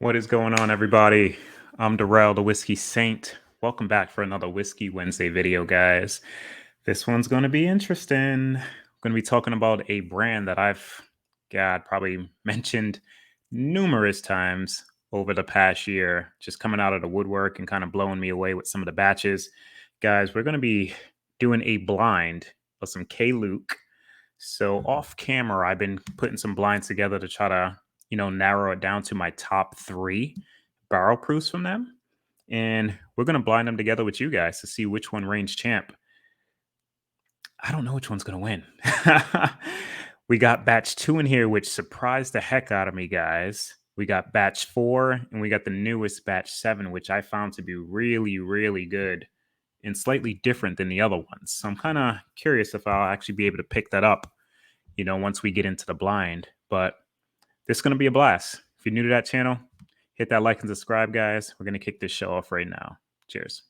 What is going on, everybody? I'm Durell, the Whiskey Saint. Welcome back for another Whiskey Wednesday video, guys. This one's going to be interesting. I'm going to be talking about a brand that I've probably mentioned numerous times over the past year, just coming out of the woodwork and kind of blowing me away with some of the batches. Guys, we're going to be doing a blind of some K.Luke. So off camera, I've been putting some blinds together to try to narrow it down to my top 3 barrel proofs from them. And we're going to blind them together with you guys to see which one reigns champ. I don't know which one's going to win. We got batch 2 in here, which surprised the heck out of me, guys. We got batch 4, and we got the newest batch 7, which I found to be really, really good and slightly different than the other ones. So I'm kind of curious if I'll actually be able to pick that up, once we get into the blind. But this is going to be a blast. If you're new to that channel, hit that like and subscribe, guys. We're going to kick this show off right now. Cheers.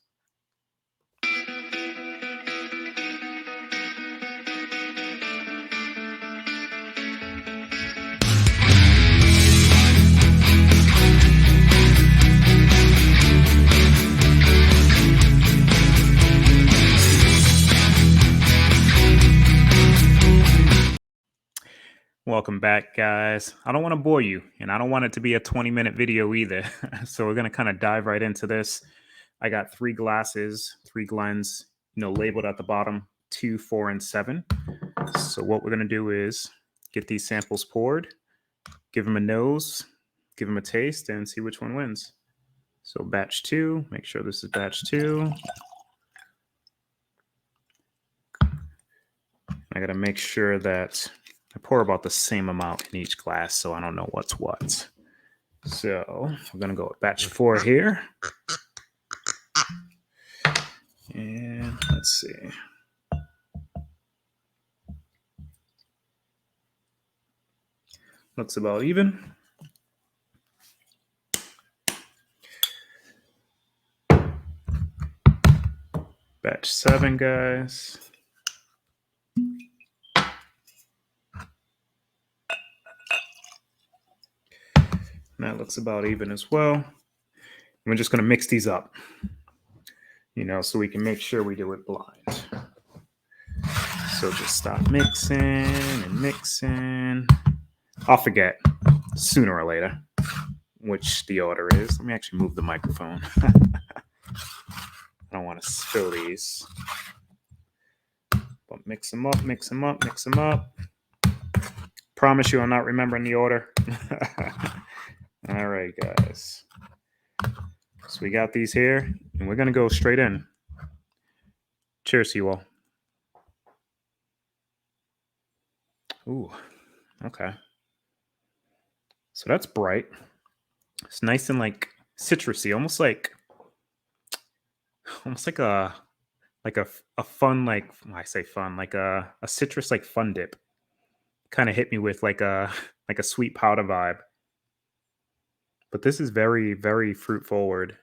Welcome back, guys. I don't want to bore you, and I don't want it to be a 20-minute video either. So we're going to kind of dive right into this. I got 3 glasses, 3 Glens, labeled at the bottom, 2, 4, and 7. So what we're going to do is get these samples poured, give them a nose, give them a taste, and see which one wins. So batch 2, make sure this is batch 2. I got to make sure that I pour about the same amount in each glass, so I don't know what's what. So I'm going to go with batch 4 here. And let's see. Looks about even. Batch 7, guys. That looks about even as well. We're just going to mix these up, so we can make sure we do it blind. So just stop mixing and mixing. I'll forget sooner or later which the order is. Let me actually move the microphone. I don't want to spill these. But mix them up, mix them up, mix them up. Promise you I'm not remembering the order. All right, guys. So we got these here, and we're going to go straight in. Cheers to you all. Ooh, okay. So that's bright. It's nice and like citrusy, almost like a fun, like I say fun, like a citrus like fun dip. Kind of hit me with like a sweet powder vibe. But this is very, very fruit forward.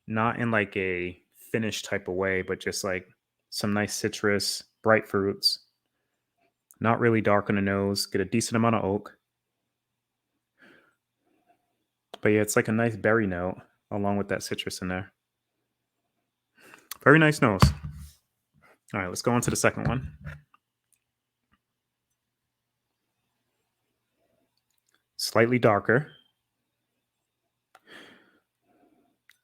Not in like a finished type of way, but just like some nice citrus, bright fruits. Not really dark on the nose. Get a decent amount of oak. But yeah, it's like a nice berry note along with that citrus in there. Very nice nose. All right, let's go on to the second one. Slightly darker.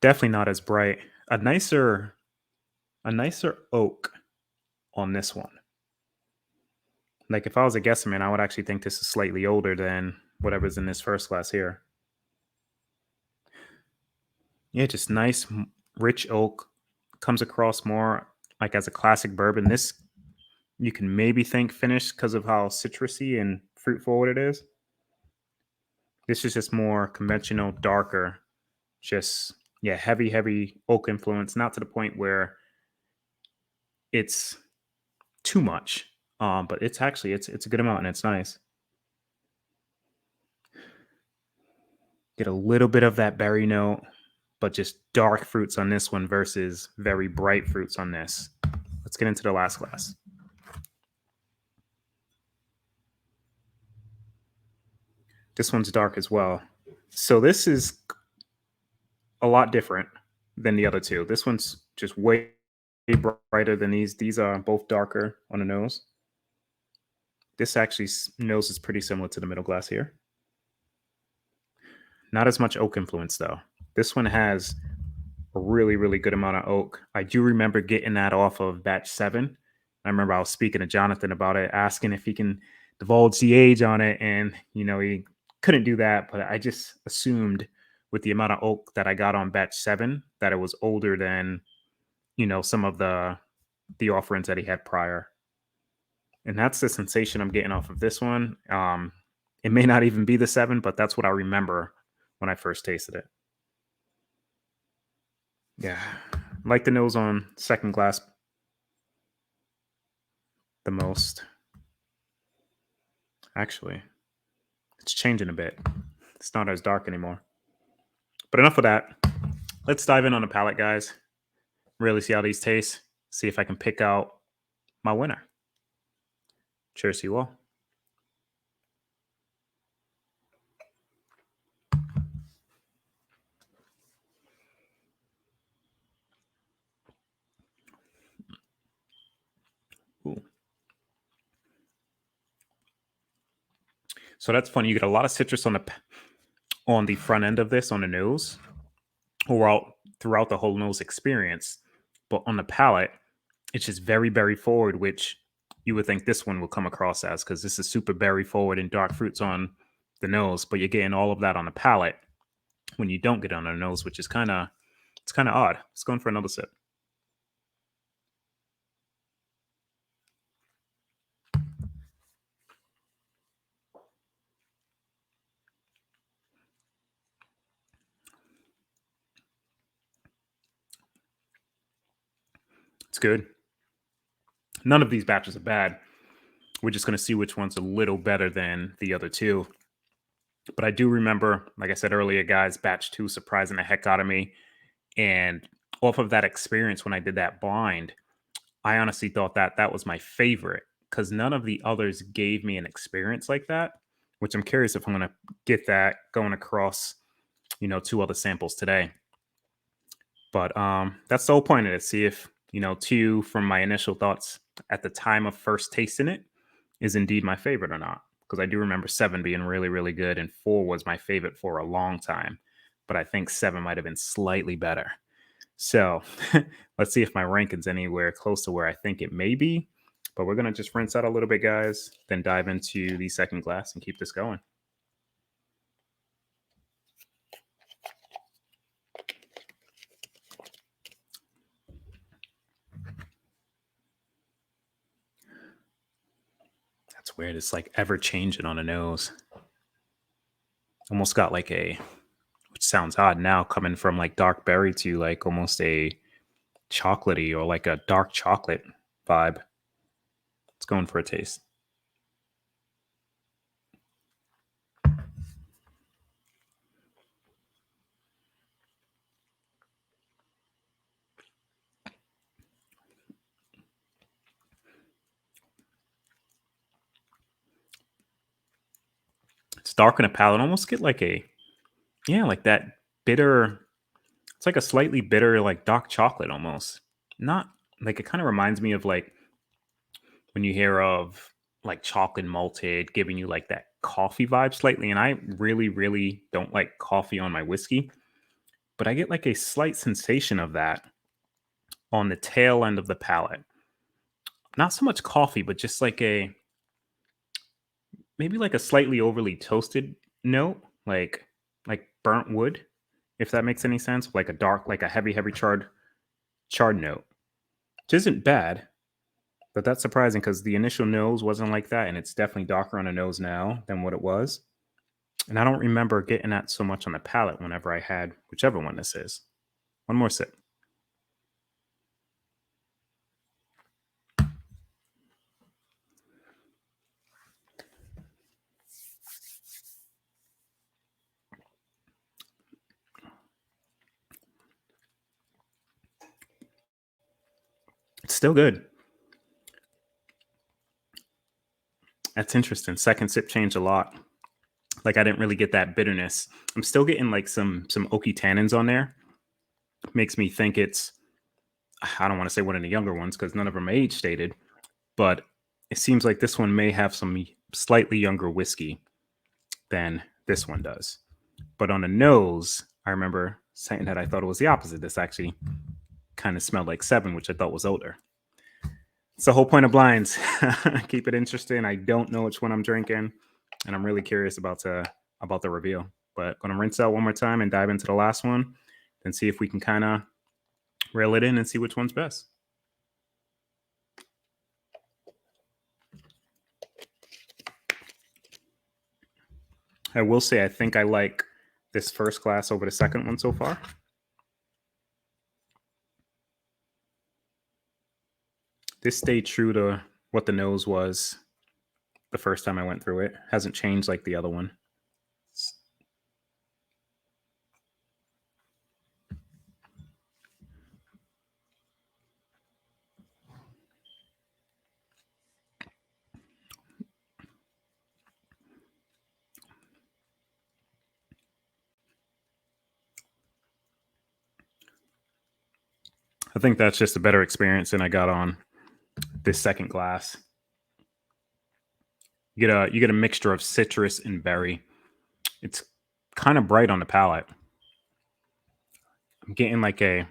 Definitely not as bright. A nicer oak on this one. Like if I was a guesstimate, I would actually think this is slightly older than whatever's in this first glass here. Yeah, just nice, rich oak. Comes across more like as a classic bourbon. This, you can maybe think finished because of how citrusy and fruit forward it is. This is just more conventional, darker, just, yeah, heavy oak influence. Not to the point where it's too much. But it's actually, it's a good amount and it's nice. Get a little bit of that berry note, but just dark fruits on this one versus very bright fruits on this. Let's get into the last glass. This one's dark as well. So this is a lot different than the other two. This one's just way brighter than these. These are both darker on the nose. This actually nose is pretty similar to the middle glass here. Not as much oak influence though. This one has a really, really good amount of oak. I do remember getting that off of batch 7. I remember I was speaking to Jonathan about it, asking if he can divulge the age on it, and he couldn't do that. But I just assumed with the amount of oak that I got on batch 7 that it was older than some of the offerings that he had prior. And that's the sensation I'm getting off of this one. It may not even be the 7, but that's what I remember when I first tasted it. Yeah, like the nose on second glass the most. Actually, it's changing a bit. It's not as dark anymore. But enough of that. Let's dive in on the palate, guys. Really see how these taste. See if I can pick out my winner. Cheers to you all. Ooh. So that's funny. You get a lot of citrus on the front end of this, on the nose, or throughout the whole nose experience. But on the palate, it's just very berry forward, which you would think this one will come across as, because this is super berry forward and dark fruits on the nose, but you're getting all of that on the palate when you don't get it on the nose, which is kind of odd. Let's go in for another sip. It's good. None of these batches are bad. We're just going to see which one's a little better than the other two. But I do remember, like I said earlier, guys, batch 2 surprising the heck out of me. And off of that experience when I did that blind, I honestly thought that that was my favorite, because none of the others gave me an experience like that, which I'm curious if I'm going to get that going across, 2 other samples today. But that's the whole point of it. See if, 2 from my initial thoughts at the time of first tasting it is indeed my favorite or not. Because I do remember 7 being really, really good, and 4 was my favorite for a long time. But I think 7 might have been slightly better. So let's see if my ranking's anywhere close to where I think it may be. But we're going to just rinse out a little bit, guys, then dive into the second glass and keep this going. That's weird. It's like ever changing on the nose. Almost got like which sounds odd now, coming from like dark berry to like almost a chocolatey or like a dark chocolate vibe. It's going for a taste. It's dark in the palate. Almost get like like that bitter. It's like a slightly bitter, like dark chocolate almost. Not like, it kind of reminds me of like when you hear of like chocolate malted giving you like that coffee vibe slightly. And I really, really don't like coffee on my whiskey, but I get like a slight sensation of that on the tail end of the palate. Not so much coffee, but just like maybe like a slightly overly toasted note, like burnt wood, if that makes any sense. Like a dark, like a heavy, heavy charred note, which isn't bad, but that's surprising because the initial nose wasn't like that, and it's definitely darker on the nose now than what it was. And I don't remember getting that so much on the palate whenever I had whichever one this is. One more sip. It's still good. That's interesting. Second sip changed a lot. Like I didn't really get that bitterness. I'm still getting like some oaky tannins on there. Makes me think it's, I don't want to say one of the younger ones because none of them are age stated, but it seems like this one may have some slightly younger whiskey than this one does. But on the nose, I remember saying that I thought it was the opposite. This actually kind of smelled like seven, which I thought was older. It's the whole point of blinds. Keep it interesting. I don't know which one I'm drinking, and I'm really curious about the reveal. But gonna rinse out one more time and dive into the last one, and see if we can kind of reel it in and see which one's best. I will say I think I like this first glass over the second one so far. This stayed true to what the nose was the first time I went through it. Hasn't changed like the other one. I think that's just a better experience than I got on this second glass. You get a mixture of citrus and berry. It's kind of bright on the palate. I'm getting like a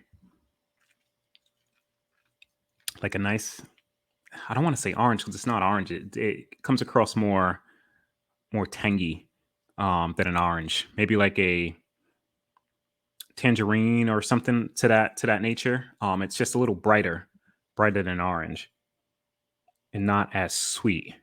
nice, I don't want to say orange because it's not orange. It comes across more tangy than an orange. Maybe like a tangerine or something to that nature. It's just a little brighter than orange, and not as sweet.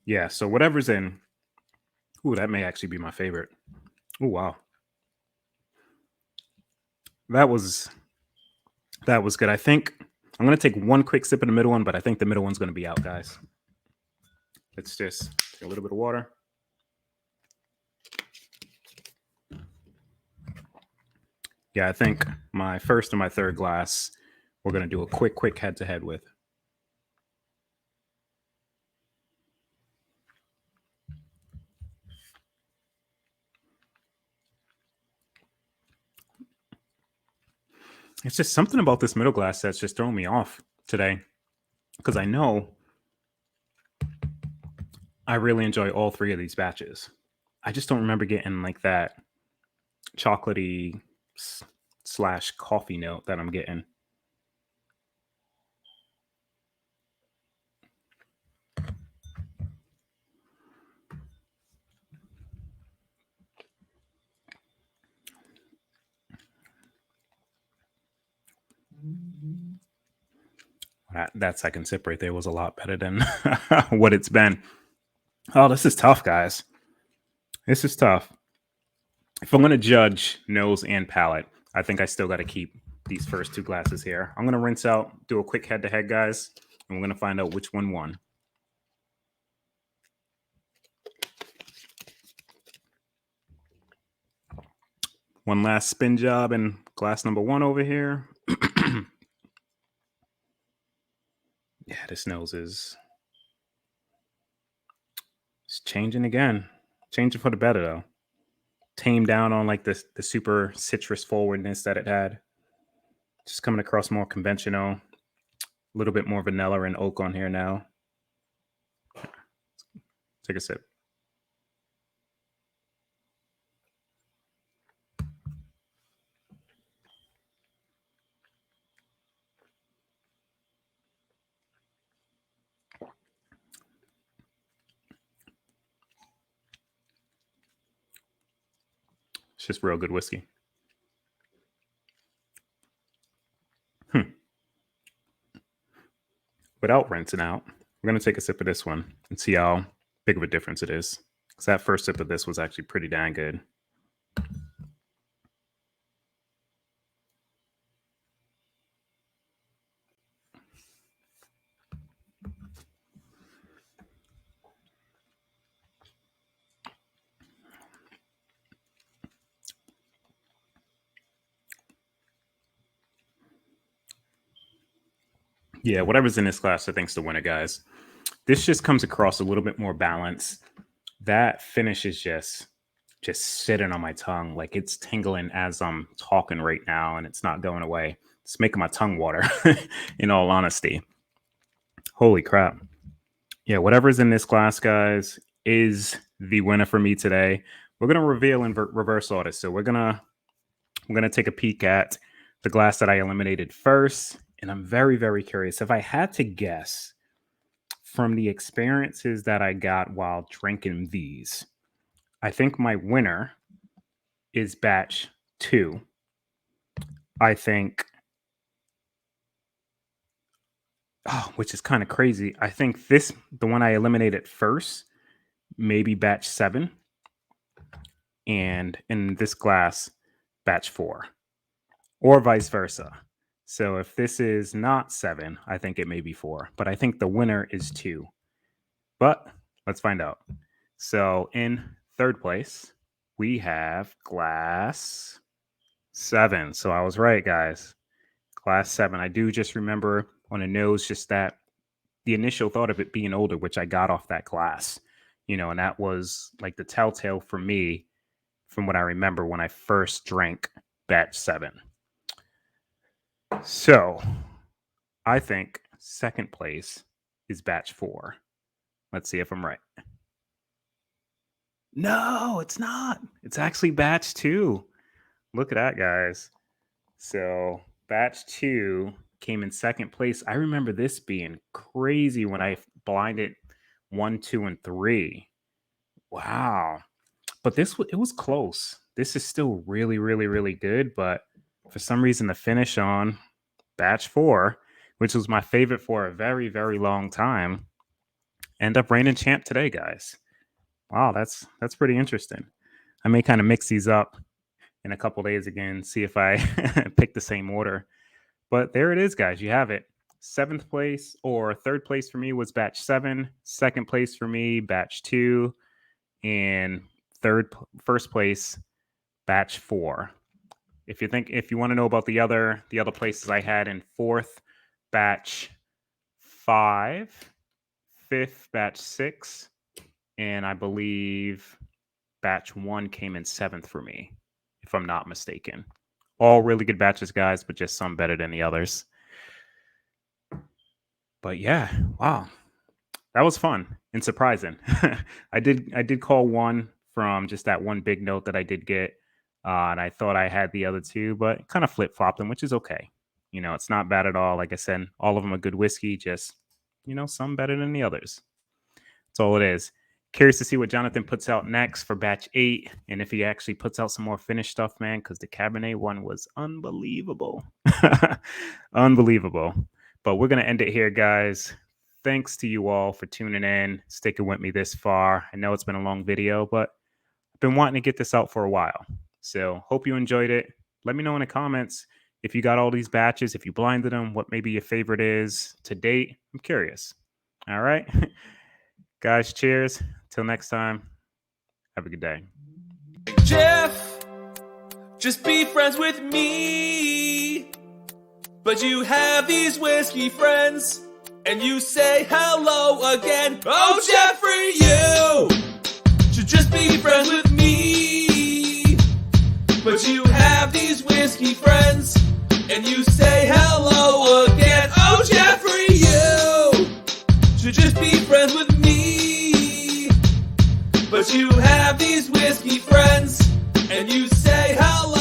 Yeah, so whatever's in, ooh, that may actually be my favorite. Oh wow, that was that was good. I think I'm gonna take one quick sip of the middle one, but I think the middle one's gonna be out, guys. Let's just take a little bit of water. Yeah, I think my first and my third glass, we're gonna do a quick head to head with. It's just something about this middle glass that's just throwing me off today because I know I really enjoy all three of these batches. I just don't remember getting like that chocolatey slash coffee note that I'm getting. That second sip right there was a lot better than what it's been. Oh, this is tough, guys. This is tough. If I'm going to judge nose and palate, I think I still got to keep these first two glasses here. I'm going to rinse out, do a quick head to head, guys, and we're going to find out which one won. One last spin job in glass number one over here. Yeah, this nose is it's changing again. Changing for the better though. Tamed down on like the super citrus forwardness that it had. Just coming across more conventional. A little bit more vanilla and oak on here now. Take a sip. It's just real good whiskey. Without rinsing out, we're going to take a sip of this one and see how big of a difference it is. Because that first sip of this was actually pretty dang good. Yeah, whatever's in this glass, I think's the winner, guys. This just comes across a little bit more balanced. That finish is just sitting on my tongue, like it's tingling as I'm talking right now, and it's not going away. It's making my tongue water. In all honesty, holy crap! Yeah, whatever's in this glass, guys, is the winner for me today. We're gonna reveal in reverse order, so we're gonna take a peek at the glass that I eliminated first, and I'm very, very curious. If I had to guess from the experiences that I got while drinking these, I think my winner is batch 2. I think, which is kind of crazy. I think the one I eliminated first, maybe batch 7, and in this glass, batch 4, or vice versa. So if this is not 7, I think it may be 4, but I think the winner is 2. But let's find out. So in third place, we have glass 7. So I was right, guys. Glass 7. I do just remember on the nose just that the initial thought of it being older, which I got off that glass, and that was like the telltale for me from what I remember when I first drank batch 7. So I think second place is batch 4. Let's see if I'm right. No, it's not. It's actually batch 2. Look at that, guys. So batch 2 came in second place. I remember this being crazy when I blinded 1, 2, and 3. Wow. But it was close. This is still really, really, really good. But for some reason, the finish on batch 4, which was my favorite for a very, very long time, end up reigning champ today, guys. Wow, that's pretty interesting. I may kind of mix these up in a couple days again, see if I pick the same order. But there it is, guys. You have it. 7th place or 3rd place for me was batch 7. 2nd place for me, batch 2. And first place, batch 4. If you want to know about the other places I had in 4th, batch 5, 5th, batch 6, and I believe batch 1 came in 7th for me, if I'm not mistaken. All really good batches, guys, but just some better than the others. But yeah, wow. That was fun and surprising. I did call one from just that one big note that I did get. And I thought I had the other 2, but kind of flip-flopped them, which is okay. It's not bad at all. Like I said, all of them are good whiskey, just, some better than the others. That's all it is. Curious to see what Jonathan puts out next for batch 8, and if he actually puts out some more finished stuff, man, because the Cabernet one was unbelievable. Unbelievable. But we're going to end it here, guys. Thanks to you all for tuning in, sticking with me this far. I know it's been a long video, but I've been wanting to get this out for a while. So hope you enjoyed it. Let me know in the comments if you got all these batches, if you blinded them, what maybe your favorite is to date. I'm curious. All right. Guys, cheers. Till next time. Have a good day. Jeff, just be friends with me. But you have these whiskey friends, and you say hello again. Oh, Jeffrey, you should just be friends with me. But you have these whiskey friends, and you say hello again. Oh, Jeffrey, you should just be friends with me. But you have these whiskey friends, and you say hello.